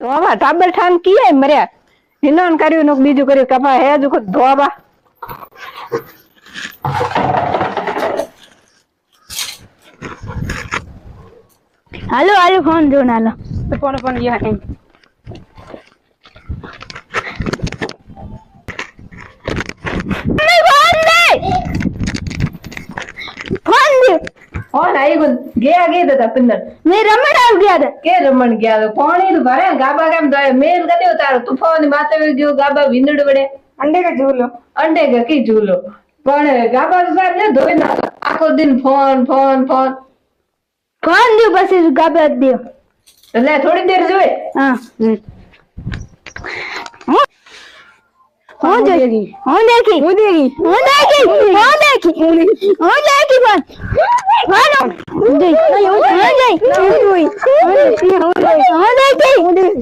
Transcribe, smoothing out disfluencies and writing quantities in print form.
તો આમાં ટાબર ઠાન કીએ મર્યા હિનોન કર્યું નો બીજું કર્યું કપા હે જો ધોવા હાલો હાલો ફોન જો નાલો ફોન યા એમ फोन आई गो गया गए ता पिंदर मैं रमण आ गया था के रमण गया तो कौन ही तो भरे गाबा केम तो मेल कदे उतारो तूफान माथे में गयो गाबा विंदड़ बड़े अंडे का की झूलो पण गाबा तो साहब ने धोई ना आखो दिन फोन फोन फोन फोन दियो बस गाबा दियो ले थोड़ी देर जोए हां हो जाएगी हो जाएगी हो जाएगी हो जाएगी हो जाएगी हो जाएगी बस हो जाएगी हो जाएगी हो जाएगी